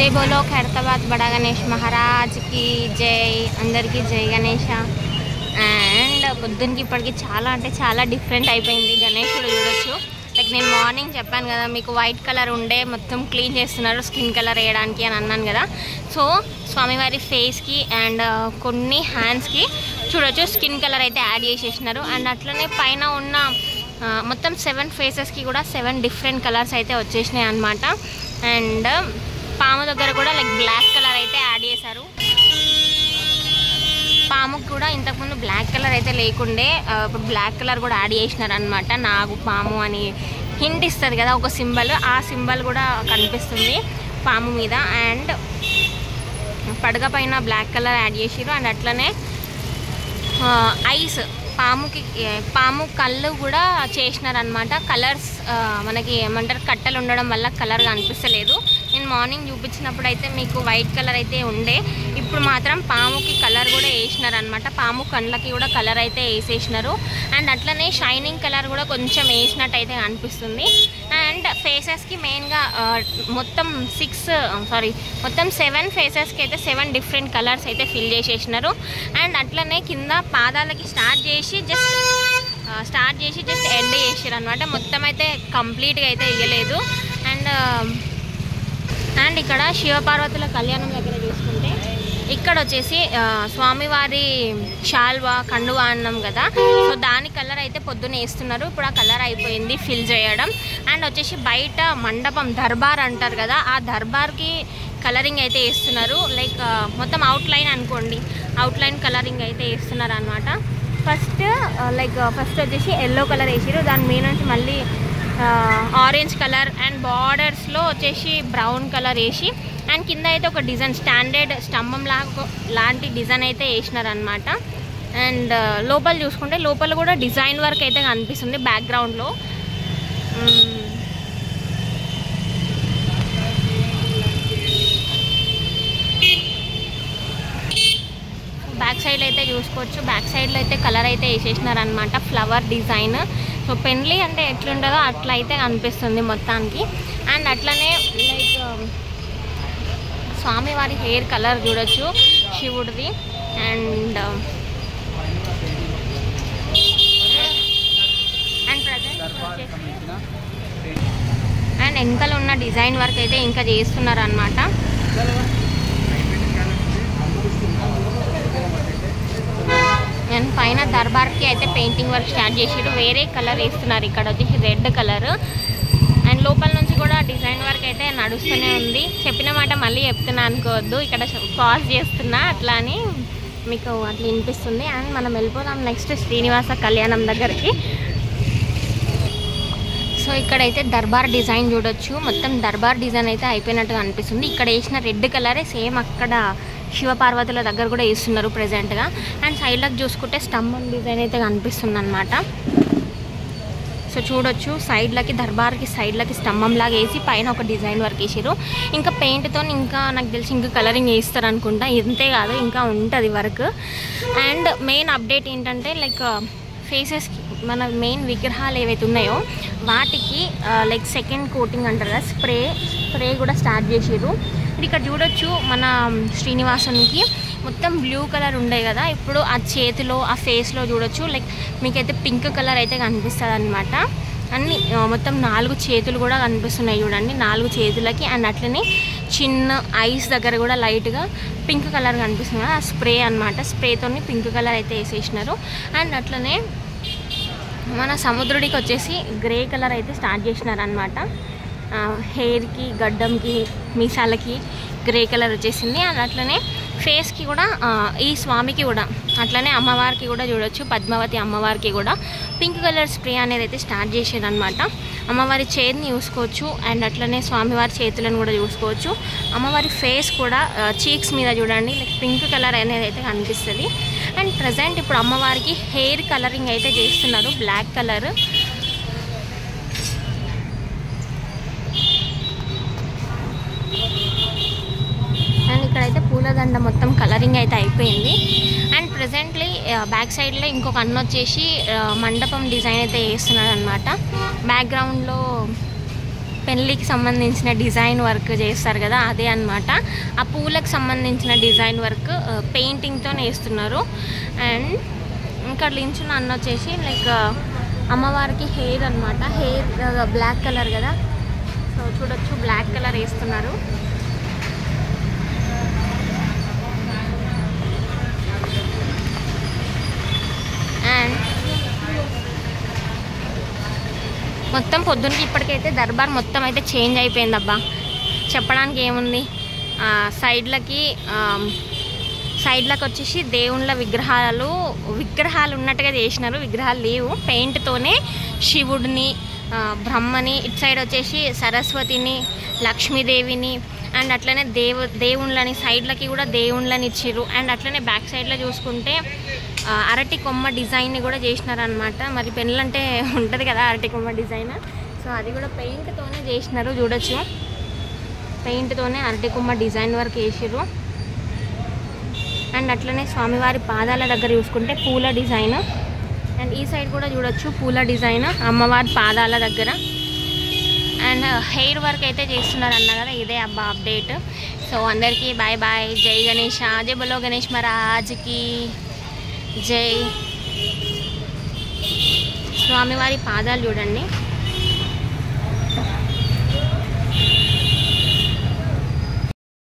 जय बोलो खैरताबाद बड़ा गणेश महाराज की जय अंदरिकी जय गणेश అండ్ పొద్దున్నకి ఇప్పటికి చాలా అంటే చాలా డిఫరెంట్ అయిపోయింది గణేశుడు చూడొచ్చు లైక్ నేను మార్నింగ్ చెప్పాను కదా మీకు వైట్ కలర్ ఉండే మొత్తం క్లీన్ చేస్తున్నారు స్కిన్ కలర్ వేయడానికి అని అన్నాను కదా సో స్వామివారి ఫేస్కి అండ్ కొన్ని హ్యాండ్స్కి చూడొచ్చు స్కిన్ కలర్ అయితే యాడ్ చేసేసినారు అండ్ అట్లనే పైన ఉన్న మొత్తం 7 ఫేసెస్కి కూడా 7 డిఫరెంట్ కలర్స్ అయితే వచ్చేసినాయి అన్నమాట అండ్ పాము దగ్గర కూడా లైక్ బ్లాక్ కలర్ అయితే యాడ్ చేశారు పాముకు కూడా ఇంతకుముందు బ్లాక్ కలర్ అయితే లేకుండే ఇప్పుడు బ్లాక్ కలర్ కూడా యాడ్ చేసినారు అనమాట నాగు పాము అని హింట్ ఇస్తుంది కదా ఒక సింబల్ ఆ సింబల్ కూడా కనిపిస్తుంది పాము మీద అండ్ పడగ పైన బ్లాక్ కలర్ యాడ్ చేసిరు అండ్ అట్లనే ఐస్ పాము కళ్ళు కూడా చేసినారనమాట కలర్స్ మనకి ఏమంటారు కట్టలు ఉండడం వల్ల కలర్ కనిపిస్తలేదు నేను మార్నింగ్ చూపించినప్పుడు అయితే మీకు వైట్ కలర్ అయితే ఉండే ఇప్పుడు మాత్రం పాముకి కలర్ కూడా వేసినారనమాట పాము కళ్ళకి కూడా కలర్ అయితే వేసేసినారు అండ్ అట్లనే షైనింగ్ కలర్ కూడా కొంచెం వేసినట్టు అయితే అనిపిస్తుంది అండ్ ఫేసెస్కి మెయిన్గా మొత్తం 7 ఫేసెస్కి అయితే 7 డిఫరెంట్ కలర్స్ అయితే ఫిల్ చేసేసినారు అండ్ అట్లనే కింద పాదాలకి స్టార్ట్ చేసి జస్ట్ ఎండ్ చేసారు అనమాట మొత్తం అయితే కంప్లీట్గా అయితే ఇవ్వలేదు అండ్ ఇక్కడ శివపార్వతుల కళ్యాణం దగ్గర చూసుకుంటే ఇక్కడ వచ్చేసి స్వామివారి శాల్వా కండువా అన్నాం కదా సో దాని కలర్ అయితే పొద్దున్న వేస్తున్నారు ఇప్పుడు ఆ కలర్ అయిపోయింది ఫిల్ చేయడం అండ్ వచ్చేసి బయట మండపం దర్బార్ అంటారు కదా ఆ దర్బార్కి కలరింగ్ అయితే వేస్తున్నారు లైక్ మొత్తం అవుట్లైన్ అనుకోండి అవుట్లైన్ కలరింగ్ అయితే వేస్తున్నారు అనమాట ఫస్ట్ వచ్చేసి ఎల్లో కలర్ వేసారు దాని మీద నుంచి మళ్ళీ ఆరెంజ్ కలర్ అండ్ బార్డర్స్లో వచ్చేసి బ్రౌన్ కలర్ వేసి అండ్ కింద అయితే ఒక డిజైన్ స్టాండర్డ్ స్తంభం లాంటి డిజైన్ అయితే వేసినారనమాట అండ్ లోపల చూసుకుంటే లోపల కూడా డిజైన్ వర్క్ అయితే కనిపిస్తుంది బ్యాక్గ్రౌండ్లో బ్యాక్ సైడ్ అయితే చూసుకోవచ్చు బ్యాక్ సైడ్లో అయితే కలర్ అయితే వేసేసినారనమాట ఫ్లవర్ డిజైన్ సో పెండ్లి అంటే ఎట్లుండదో అట్లా అయితే కనిపిస్తుంది మొత్తానికి అండ్ అట్లనే లైక్ స్వామివారి హెయిర్ కలర్ చూడొచ్చు శివుడిది అండ్ వెనకాల ఉన్న డిజైన్ వర్క్ అయితే ఇంకా చేస్తున్నారు అనమాట అండ్ పైన దర్బార్కి అయితే పెయింటింగ్ వర్క్ స్టార్ట్ చేసారు వేరే కలర్ వేస్తున్నారు ఇక్కడ వచ్చేసి రెడ్ కలర్ అండ్ లోపల నుంచి కూడా డిజైన్ వర్క్ అయితే నడుస్తూనే ఉంది చెప్పిన మాట మళ్ళీ చెప్తున్నా అనుకోవద్దు ఇక్కడ పాజ్ చేస్తున్నా అట్లా అని మీకు అట్లా వినిపిస్తుంది అండ్ మనం వెళ్ళిపోదాం నెక్స్ట్ శ్రీనివాస కళ్యాణం దగ్గరికి సో ఇక్కడైతే దర్బార్ డిజైన్ చూడొచ్చు మొత్తం దర్బార్ డిజైన్ అయితే అయిపోయినట్టుగా అనిపిస్తుంది ఇక్కడ వేసిన రెడ్ కలరే సేమ్ అక్కడ శివపార్వతుల దగ్గర కూడా వేస్తున్నారు ప్రెజెంట్గా అండ్ సైడ్లకు చూసుకుంటే స్తంభం డిజైన్ అయితే కనిపిస్తుంది అనమాట సో చూడొచ్చు సైడ్లకి దర్బార్కి సైడ్లకి స్తంభంలాగా వేసి పైన ఒక డిజైన్ వర్క్ వేసారు ఇంకా పెయింట్తో ఇంకా నాకు తెలిసి ఇంకా కలరింగ్ వేస్తారు అనుకుంటా ఇంతే కాదు ఇంకా ఉంటుంది వర్క్ అండ్ మెయిన్ అప్డేట్ ఏంటంటే లైక్ ఫేసెస్కి మన మెయిన్ విగ్రహాలు ఏవైతే ఉన్నాయో వాటికి లైక్ సెకండ్ కోటింగ్ అంటారు కదా స్ప్రే కూడా స్టార్ట్ చేసారు ఇక్కడ చూడొచ్చు మన శ్రీనివాసునికి మొత్తం బ్లూ కలర్ ఉండే కదా ఇప్పుడు ఆ చేతిలో ఆ ఫేస్లో చూడొచ్చు లైక్ మీకైతే పింక్ కలర్ అయితే కనిపిస్తుంది అనమాట అన్ని మొత్తం 4 చేతులు కూడా కనిపిస్తున్నాయి చూడండి 4 చేతులకి అండ్ అట్లనే చిన్న ఐస్ దగ్గర కూడా లైట్గా పింక్ కలర్ కనిపిస్తుంది ఆ స్ప్రే అనమాట స్ప్రేతో పింక్ కలర్ అయితే వేసేసినారు అండ్ అట్లనే మన సముద్రుడికి వచ్చేసి గ్రే కలర్ అయితే స్టార్ట్ చేసినారు అనమాట హెయిర్కి గడ్డంకి మీసాలకి గ్రే కలర్ వచ్చేసింది అండ్ అట్లనే ఫేస్కి కూడా ఈ స్వామికి కూడా అట్లనే అమ్మవారికి కూడా చూడొచ్చు పద్మావతి అమ్మవారికి కూడా పింక్ కలర్ స్ప్రే అనేది అయితే స్టార్ట్ చేసేది అనమాట అమ్మవారి చేతిని చూసుకోవచ్చు అండ్ అట్లనే స్వామివారి చేతులను కూడా చూసుకోవచ్చు అమ్మవారి ఫేస్ కూడా చీక్స్ మీద చూడండి లైక్ పింక్ కలర్ అనేది అయితే కనిపిస్తుంది అండ్ ప్రజెంట్ ఇప్పుడు అమ్మవారికి హెయిర్ కలరింగ్ అయితే చేస్తున్నారు బ్లాక్ కలర్ అండ్ ఇక్కడైతే పూలదండ మొత్తం కలరింగ్ అయితే అయిపోయింది అండ్ ప్రెజెంట్లీ బ్యాక్ సైడ్లో ఇంకొక అన్న వచ్చేసి మండపం డిజైన్ అయితే వేస్తున్నాడు అనమాట బ్యాక్గ్రౌండ్లో పెళ్ళికి సంబంధించిన డిజైన్ వర్క్ చేస్తారు కదా, అదే అన్నమాట. ఆ పూలకు సంబంధించిన డిజైన్ వర్క్ పెయింటింగ్తో వేస్తున్నారు. అండ్ ఇంకా లించున అన్న వచ్చేసి లైక్ అమ్మవారికి హెయిర్ అనమాట. హెయిర్ బ్లాక్ కలర్ కదా, సో చూడొచ్చు బ్లాక్ కలర్ వేస్తున్నారు. అండ్ మొత్తం పొద్దున్నకి ఇప్పటికైతే దర్బార్ మొత్తం అయితే చేంజ్ అయిపోయింది అబ్బా. చెప్పడానికి ఏముంది, సైడ్లకు వచ్చేసి దేవుళ్ళ విగ్రహాలు ఉన్నట్టుగా చేసినారు. విగ్రహాలు లేవు, పెయింట్తోనే శివుడిని, బ్రహ్మని, ఇటు సైడ్ వచ్చేసి సరస్వతిని, లక్ష్మీదేవిని, అండ్ అట్లనే దేవుళ్ళని సైడ్లకి కూడా దేవుళ్ళని ఇచ్చిర్రు. అండ్ అట్లనే బ్యాక్ సైడ్లో చూసుకుంటే అరటి కొమ్మ డిజైన్ని కూడా చేసినారనమాట. మరి పెళ్ళంటే ఉంటుంది కదా అరటి కొమ్మ డిజైన్, సో అది కూడా పెయింట్తోనే చేసినారు. చూడొచ్చు పెయింట్తోనే అరటి కొమ్మ డిజైన్ వరకు వేసిర్రు. అండ్ అట్లనే స్వామివారి పాదాల దగ్గర చూసుకుంటే పూల డిజైన్, అండ్ ఈ సైడ్ కూడా చూడొచ్చు పూల డిజైన్ అమ్మవారి పాదాల దగ్గర. అండ్ హెయిర్ వర్క్ అయితే చేస్తున్నారు అన్న కదా, ఇదే అబ్బా అప్డేట్. సో అందరికీ బాయ్ బాయ్, జై గణేష్, జై బలో గణేష్ మహారాజ్కి జై. స్వామివారి పాదాలు చూడండి.